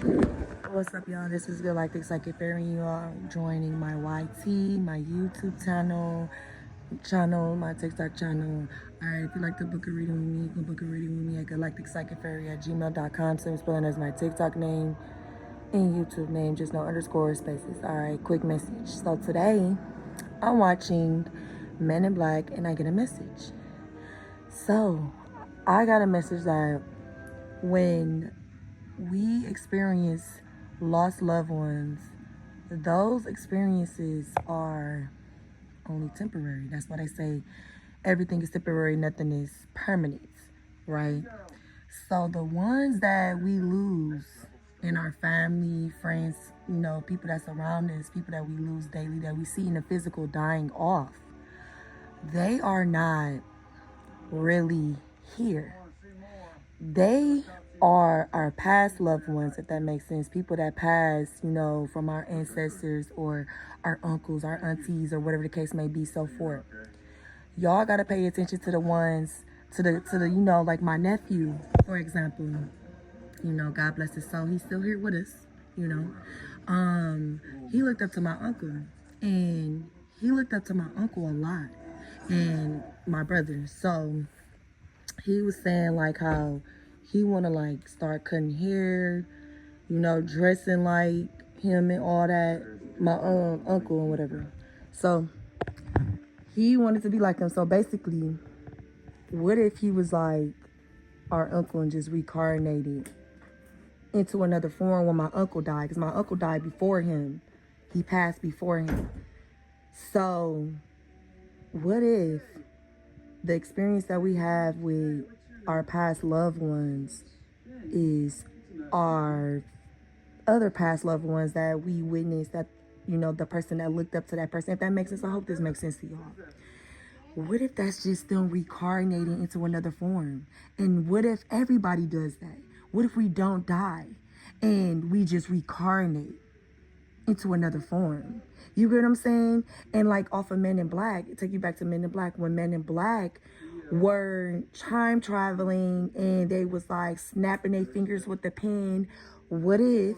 What's up, y'all? This is Galactic Psychic Fairy. You are joining my YT, my YouTube channel, my TikTok channel. Alright, if you like to book a reading with me, you can book a reading with me at galacticpsychicfairy@gmail.com. Same spelling as my TikTok name and YouTube name, just no underscore spaces. Alright, quick message. So today, I'm watching Men in Black and I get a message. So, I got a message that when we experience lost loved ones, those experiences are only temporary. That's why they say everything is temporary, nothing is permanent, right? So the ones that we lose in our family, friends, people that surround us, people that we lose daily, that we see in the physical dying off, they are not really here. They are our past loved ones, if that makes sense. People that passed, from our ancestors or our uncles, our aunties, or whatever the case may be, so forth. Y'all gotta pay attention to the ones, to the like my nephew, for example. God bless his soul. He's still here with us, He looked up to my uncle, and he looked up to my uncle a lot, and my brother. So he was saying like how he want to like start cutting hair, dressing like him and all that, my uncle and whatever. So he wanted to be like him. So basically, what if he was like our uncle and just reincarnated into another form when my uncle died? Because my uncle died before him. He passed before him. So what if the experience that we have with our past loved ones is our other past loved ones that we witnessed, that the person that looked up to that person? If that makes sense, I hope this makes sense to y'all. What if that's just them reincarnating into another form? And what if everybody does that? What if we don't die and we just reincarnate into another form? You get what I'm saying? And like off of Men in Black, take you back to Men in Black, when Men in Black were time traveling and they was like snapping their fingers with the pen. What if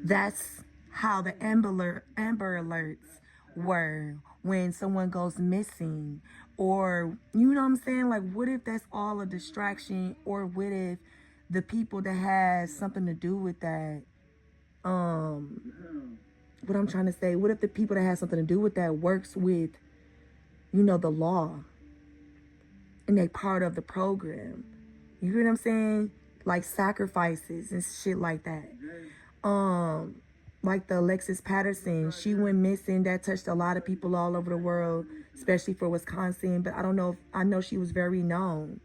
that's how the Amber Alerts were when someone goes missing? Or, you know what I'm saying? Like, what if that's all a distraction? Or what if the people that has something to do with that, what I'm trying to say, what if the people that have something to do with that works with, the law, and they part of the program? You hear what I'm saying? Like sacrifices and shit like that. Like the Alexis Patterson, she went missing. That touched a lot of people all over the world, especially for Wisconsin. But I know she was very known,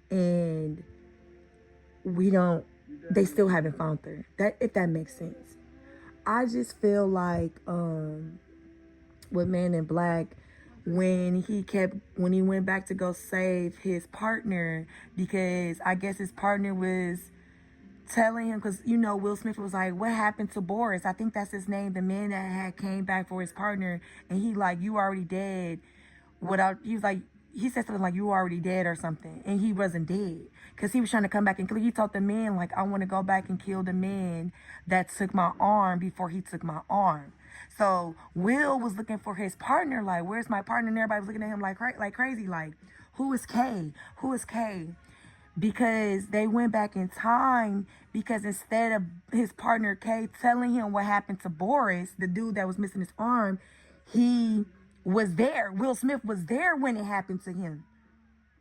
and they still haven't found her. That, if that makes sense. I just feel like with Men in Black, when he went back to go save his partner, because I guess his partner was telling him, because Will Smith was like, what happened to Boris? I think that's his name, the man that had came back for his partner. And he like, you already dead. He said something like, you already dead or something. And he wasn't dead, because he was trying to come back and kill. He told the man like, I want to go back and kill the man that took my arm before he took my arm. So Will was looking for his partner, like, where's my partner? And everybody was looking at him like crazy, like, who is K? Who is K? Because they went back in time, because instead of his partner K telling him what happened to Boris, the dude that was missing his arm, he was there. Will Smith was there when it happened to him.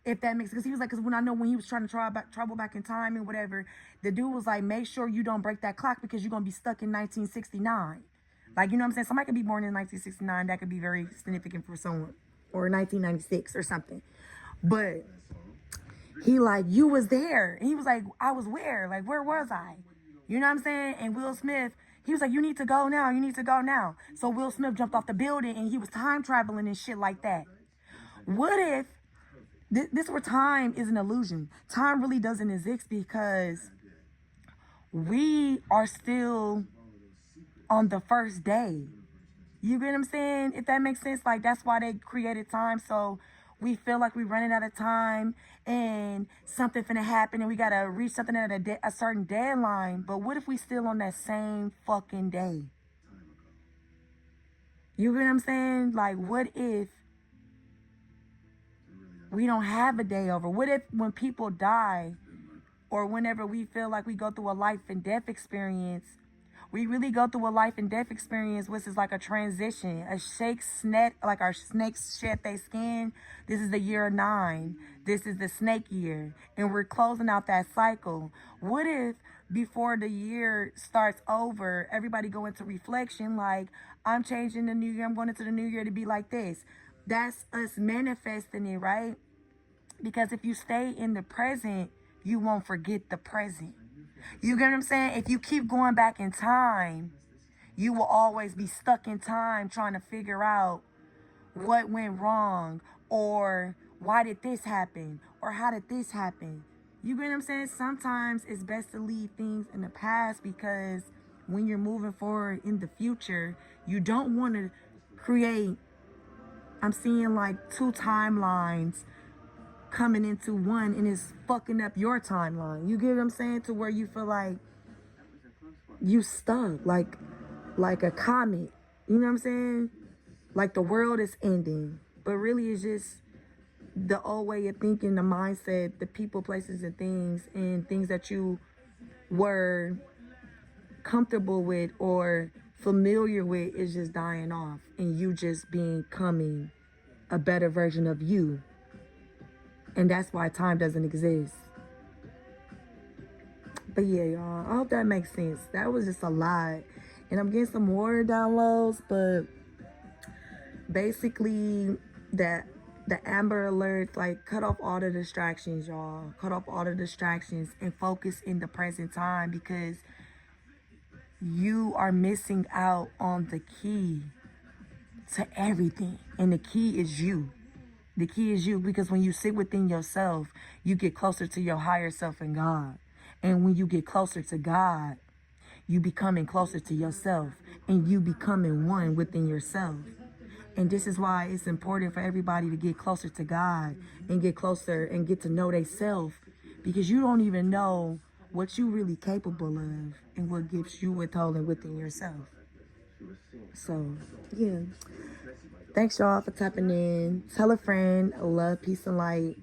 If that makes sense. Because he was like, because when he was trying to travel back in time and whatever, the dude was like, make sure you don't break that clock, because you're going to be stuck in 1969. Like, you know what I'm saying? Somebody could be born in 1969. That could be very significant for someone. Or 1996 or something. But he like, you was there. And he was like, I was where? Like, where was I? You know what I'm saying? And Will Smith, he was like, you need to go now. You need to go now. So Will Smith jumped off the building and he was time traveling and shit like that. What if this where time is an illusion? Time really doesn't exist, because we are still on the first day. You get what I'm saying? If that makes sense. Like, that's why they created time. So we feel like we're running out of time and something finna happen and we gotta reach something at a certain deadline. But what if we still on that same fucking day? You get what I'm saying? Like, what if we don't have a day over? What if when people die or whenever we feel like we go through a life and death experience, we really go through a life and death experience, which is like a transition. A snake, like our snakes shed their skin. This is the year 9. This is the snake year. And we're closing out that cycle. What if before the year starts over, everybody go into reflection like, I'm changing the new year. I'm going into the new year to be like this. That's us manifesting it, right? Because if you stay in the present, you won't forget the present. You get what I'm saying? If you keep going back in time, you will always be stuck in time trying to figure out what went wrong or why did this happen or how did this happen. You get what I'm saying? Sometimes it's best to leave things in the past because when you're moving forward in the future, you don't want to create, I'm seeing like 2 timelines coming into one and it's fucking up your timeline. You get what I'm saying? To where you feel like you stuck like a comet. You know what I'm saying? Like the world is ending. But really it's just the old way of thinking, the mindset, the people, places, and things that you were comfortable with or familiar with is just dying off and you just becoming a better version of you. And that's why time doesn't exist. But yeah, y'all, I hope that makes sense. That was just a lot. And I'm getting some more downloads, but basically that the Amber Alerts, like, cut off all the distractions, y'all. Cut off all the distractions and focus in the present time because you are missing out on the key to everything. And the key is you. The key is you, because when you sit within yourself, you get closer to your higher self and God. And when you get closer to God, you becoming closer to yourself and you becoming one within yourself. And this is why it's important for everybody to get closer to God and get closer and get to know themselves, because you don't even know what you really capable of and what gifts you withholding within yourself. So, yeah. Thanks, y'all, for tapping in. Tell a friend. Love, peace, and light.